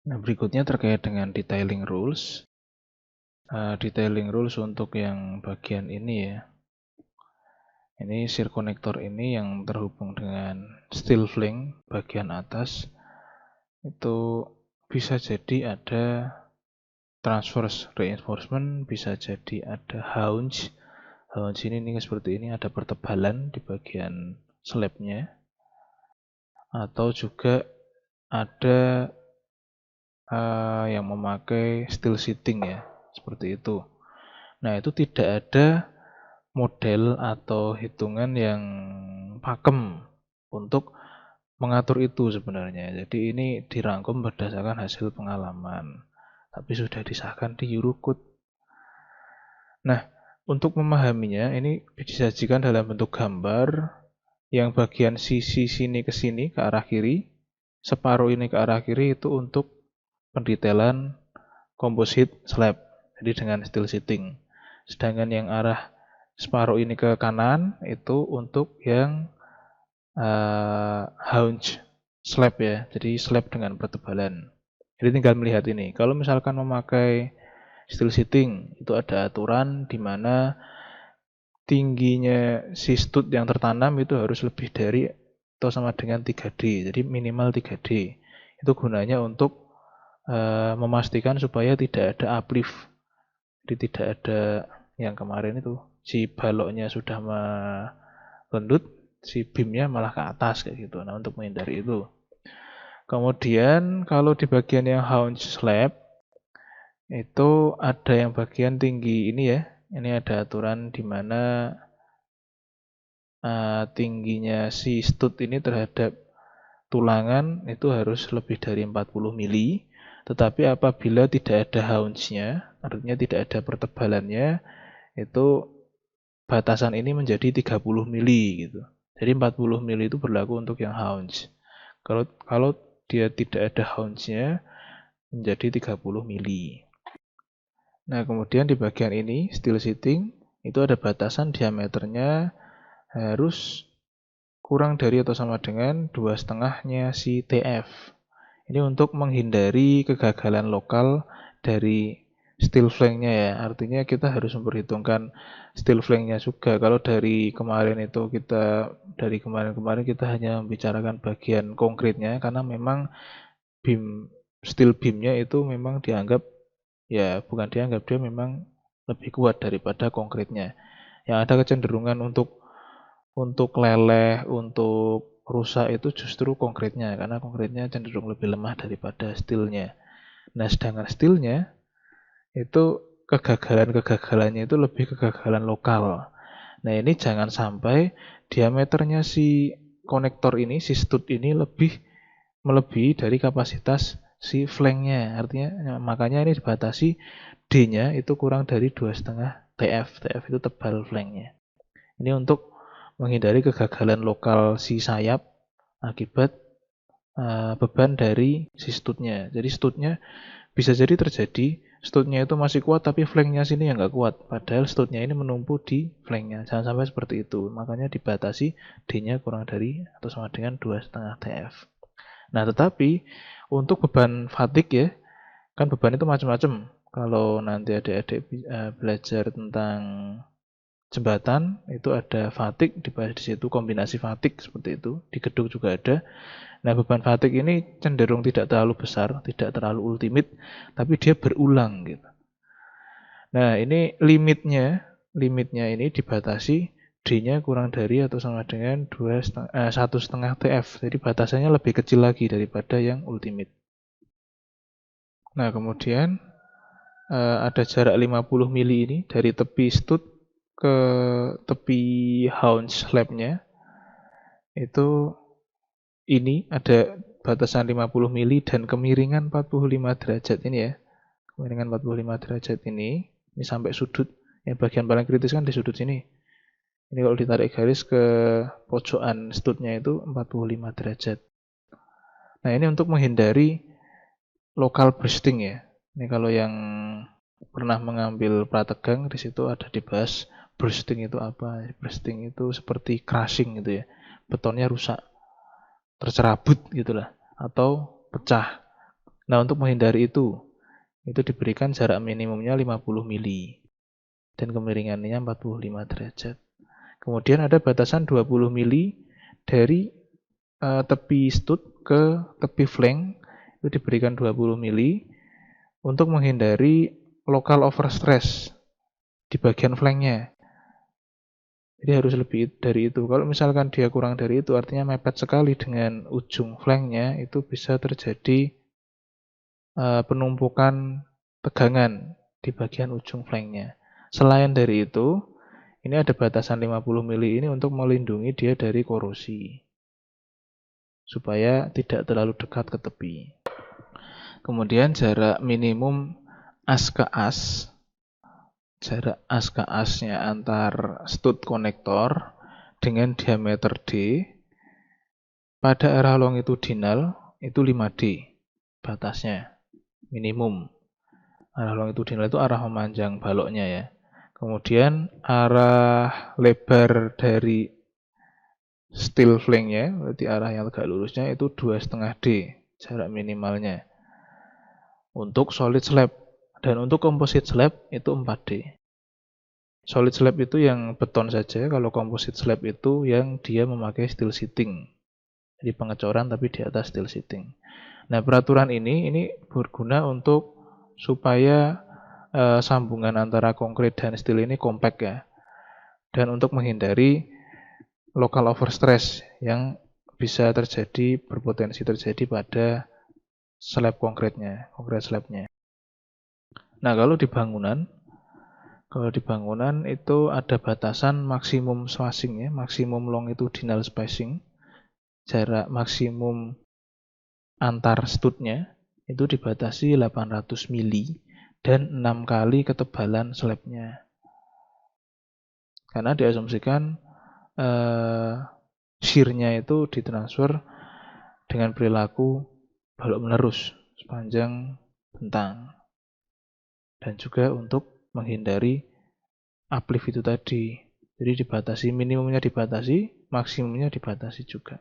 Nah, berikutnya terkait dengan detailing rules. Detailing rules untuk yang bagian ini ya. Ini shear connector ini yang terhubung dengan steel flank bagian atas. Itu bisa jadi ada transverse reinforcement, bisa jadi ada haunch. Haunch ini seperti ini, ada pertebalan di bagian slabnya. Atau juga ada yang memakai steel sheeting ya, seperti itu. Nah, itu tidak ada model atau hitungan yang pakem untuk mengatur itu sebenarnya. Jadi ini dirangkum berdasarkan hasil pengalaman. Tapi sudah disahkan di Eurocode. Nah, untuk memahaminya ini disajikan dalam bentuk gambar yang bagian sisi sini ke sini ke arah kiri, separuh ini ke arah kiri itu untuk pendetailan composite slab. Jadi dengan steel sheeting. Sedangkan yang arah separuh ini ke kanan itu untuk yang haunch slab ya. Jadi slab dengan pertebalan. Jadi tinggal melihat ini. Kalau misalkan memakai steel sheeting itu ada aturan di mana tingginya si stud yang tertanam itu harus lebih dari atau sama dengan 3D. Jadi minimal 3D. Itu gunanya untuk memastikan supaya tidak ada uplift. Jadi tidak ada yang kemarin itu si baloknya sudah melendut, si beamnya malah ke atas kayak gitu. Nah, untuk menghindari itu. Kemudian kalau di bagian yang haunch slab itu ada yang bagian tinggi ini ya. Ini ada aturan di mana tingginya si stud ini terhadap tulangan itu harus lebih dari 40 mili. Tetapi apabila tidak ada haunch-nya, artinya tidak ada pertebalannya, itu batasan ini menjadi 30 mili gitu. Jadi 40 mili itu berlaku untuk yang haunch. Kalau dia tidak ada haunch-nya menjadi 30 mili. Nah, kemudian di bagian ini steel sheeting itu ada batasan diameternya harus kurang dari atau sama dengan 2,5-nya si TF. Ini untuk menghindari kegagalan lokal dari steel flank-nya ya. Artinya kita harus memperhitungkan steel flank-nya juga. Kalau dari kemarin kita hanya membicarakan bagian konkretnya karena memang steel beam-nya itu memang dianggap ya bukan dianggap, dia memang lebih kuat daripada konkretnya. Yang ada kecenderungan untuk leleh, untuk rusak itu justru konkretnya, karena konkretnya cenderung lebih lemah daripada steelnya. Nah, sedangkan steelnya itu kegagalannya itu lebih kegagalan lokal. Nah, ini jangan sampai diameternya si konektor ini, si stud ini melebihi dari kapasitas si flanknya. Artinya, makanya ini dibatasi D-nya itu kurang dari 2,5 TF. TF itu tebal flanknya. Ini untuk menghindari kegagalan lokal si sayap akibat beban dari si studnya. Jadi studnya bisa jadi terjadi studnya itu masih kuat tapi flanknya sini yang nggak kuat. Padahal studnya ini menumpu di flanknya. Jangan sampai seperti itu. Makanya dibatasi D-nya kurang dari atau sama dengan 2,5 TF. Nah, tetapi untuk beban fatigue ya, kan beban itu macam-macam. Kalau nanti adik-adik belajar tentang jembatan itu ada fatigue, dibahas di situ kombinasi fatigue seperti itu. Di gedung juga ada. Nah, beban fatigue ini cenderung tidak terlalu besar, tidak terlalu ultimate, tapi dia berulang gitu. Nah, ini limitnya ini dibatasi D-nya kurang dari atau sama dengan 1,5 TF. Jadi batasannya lebih kecil lagi daripada yang ultimate. Nah, kemudian ada jarak 50 mili ini dari tepi stud ke tepi haunch slab-nya. Itu ini ada batasan 50 mili dan kemiringan 45 derajat ini ya. Kemiringan 45 derajat ini sampai sudut. Yang bagian paling kritis kan di sudut sini. Ini kalau ditarik garis ke pojokan studnya itu 45 derajat. Nah, ini untuk menghindari local bursting ya. Ini kalau yang pernah mengambil prategang di situ ada dibahas bursting itu apa. Bursting itu seperti crushing gitu ya. Betonnya rusak, tercerabut gitulah atau pecah. Nah, untuk menghindari itu diberikan jarak minimumnya 50 mili dan kemiringannya 45 derajat. Kemudian ada batasan 20 mili dari tepi stud ke tepi flank, itu diberikan 20 mili untuk menghindari local overstress di bagian flanknya. Jadi harus lebih dari itu. Kalau misalkan dia kurang dari itu, artinya mepet sekali dengan ujung flanknya, itu bisa terjadi penumpukan tegangan di bagian ujung flanknya. Selain dari itu, ini ada batasan 50 mili ini untuk melindungi dia dari korosi, supaya tidak terlalu dekat ke tepi. Kemudian jarak minimum as ke as, jarak as ke asnya antar stud konektor dengan diameter D pada arah longitudinal itu 5D batasnya minimum. Arah longitudinal itu arah memanjang baloknya ya. Kemudian arah lebar dari steel flanknya, berarti arah yang tegak lurusnya itu 2,5D jarak minimalnya untuk solid slab, dan untuk composite slab itu 4D. Solid slab itu yang beton saja, kalau composite slab itu yang dia memakai steel sheeting. Jadi pengecoran tapi di atas steel sheeting. Nah, peraturan ini berguna untuk supaya sambungan antara konkrit dan steel ini kompak ya. Dan untuk menghindari local overstress yang bisa terjadi, berpotensi terjadi pada slab konkretnya, konkret slabnya. Nah, kalau di bangunan itu ada batasan maksimum spacing ya, maksimum longitudinal spacing, jarak maksimum antar studnya itu dibatasi 800 mili dan 6 kali ketebalan slabnya. Karena diasumsikan shear-nya itu ditransfer dengan perilaku balok menerus sepanjang bentang. Dan juga untuk menghindari uplift itu tadi. Jadi dibatasi, minimumnya dibatasi, maksimumnya dibatasi juga.